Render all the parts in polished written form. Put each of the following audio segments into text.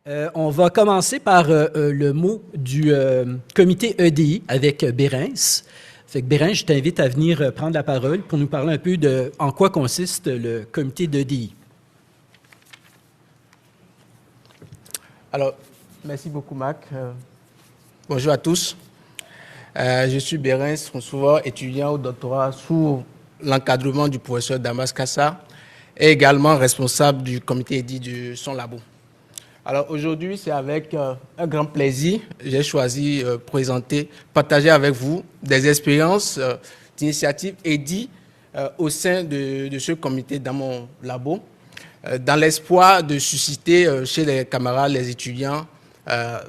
On va commencer par le mot du comité EDI avec Bérence. Fait que Bérence, je t'invite à venir prendre la parole pour nous parler un peu de en quoi consiste le comité d'EDI. Alors, merci beaucoup, Mac. Bonjour à tous. Je suis Bérence François, étudiant au doctorat sous l'encadrement du professeur Damas Kassa et également responsable du comité EDI de son labo. Alors aujourd'hui, c'est avec un grand plaisir que j'ai choisi de partager avec vous des expériences d'initiatives EDI au sein de ce comité dans mon labo, dans l'espoir de susciter chez les camarades, les étudiants,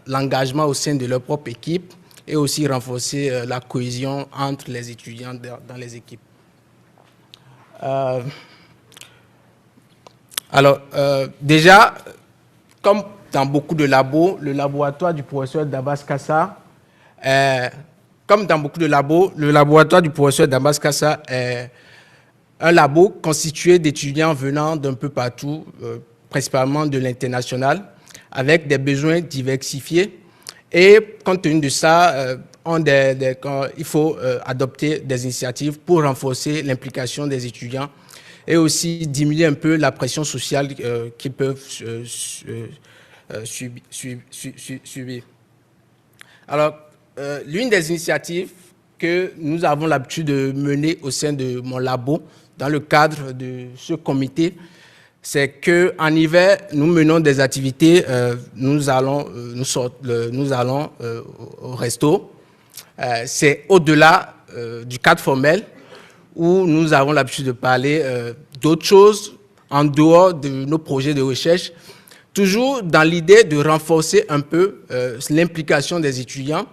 l'engagement au sein de leur propre équipe et aussi renforcer la cohésion entre les étudiants dans les équipes. Déjà, comme dans beaucoup de labos, le laboratoire du professeur Damas Kassa, est un labo constitué d'étudiants venant d'un peu partout, principalement de l'international, avec des besoins diversifiés. Et compte tenu de ça, il faut adopter des initiatives pour renforcer l'implication des étudiants et aussi diminuer un peu la pression sociale qu'ils peuvent subir. Alors, l'une des initiatives que nous avons l'habitude de mener au sein de mon labo, dans le cadre de ce comité, c'est qu'en hiver, nous menons des activités, nous allons au resto. C'est au-delà du cadre formel où nous avons l'habitude de parler d'autres choses en dehors de nos projets de recherche, toujours dans l'idée de renforcer un peu l'implication des étudiants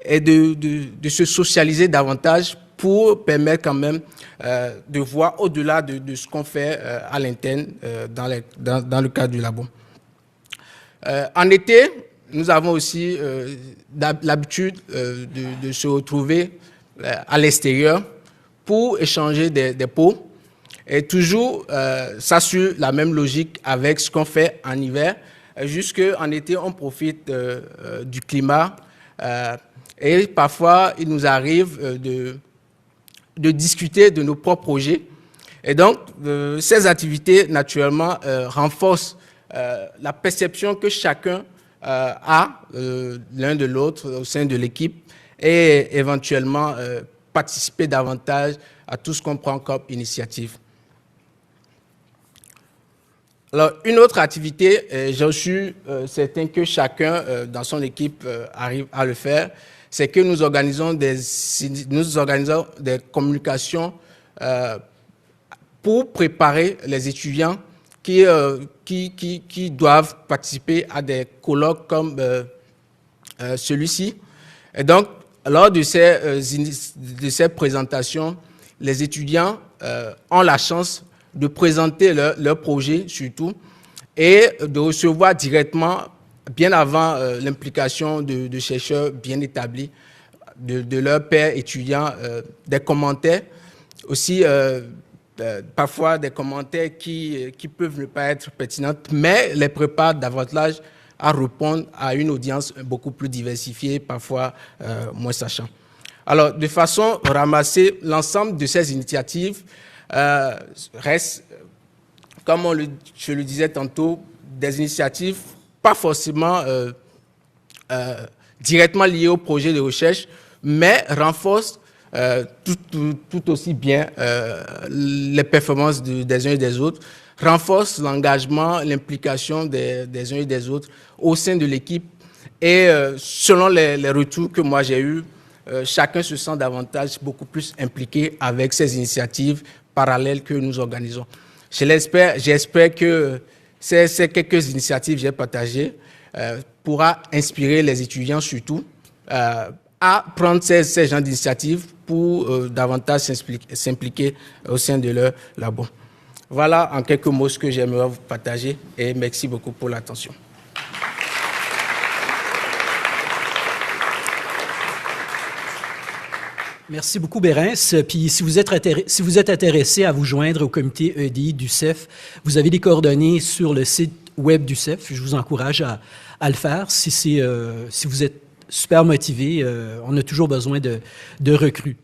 et de se socialiser davantage pour permettre quand même de voir au-delà de ce qu'on fait à l'interne dans le cadre du labo. En été, nous avons aussi l'habitude de se retrouver à l'extérieur pour échanger des pots et toujours ça suit la même logique avec ce qu'on fait en hiver. Jusqu'en été, on profite du climat et parfois il nous arrive de discuter de nos propres projets. Et donc, ces activités, naturellement, renforcent la perception que chacun a l'un de l'autre au sein de l'équipe et éventuellement participer davantage à tout ce qu'on prend comme initiative. Alors, une autre activité, je suis certain que chacun dans son équipe arrive à le faire, c'est que nous organisons des communications pour préparer les étudiants qui doivent participer à des colloques comme celui-ci. Et donc, lors de ces présentations, les étudiants ont la chance de présenter leur projet surtout et de recevoir directement, bien avant l'implication de chercheurs bien établis, de leurs pairs étudiants, des commentaires, aussi parfois des commentaires qui peuvent ne pas être pertinents, mais les préparent davantage à répondre à une audience beaucoup plus diversifiée, parfois moins sachant. Alors, de façon ramassée, l'ensemble de ces initiatives reste, comme je le disais tantôt, des initiatives pas forcément directement liées au projet de recherche, mais renforcent tout aussi bien les performances des uns et des autres, renforcent l'engagement, l'implication des uns et des autres au sein de l'équipe. Et selon les retours que moi j'ai eus, chacun se sent davantage beaucoup plus impliqué avec ces initiatives parallèles que nous organisons. J'espère que ces quelques initiatives que j'ai partagées pourra inspirer les étudiants surtout à prendre ces genres d'initiatives pour davantage s'impliquer au sein de leur labo. Voilà en quelques mots ce que j'aimerais vous partager et merci beaucoup pour l'attention. Merci beaucoup, Bérence. Puis si vous êtes intéressé à vous joindre au comité EDI du CEF, vous avez les coordonnées sur le site web du CEF. Je vous encourage à le faire. Si vous êtes super motivé, on a toujours besoin de recrues.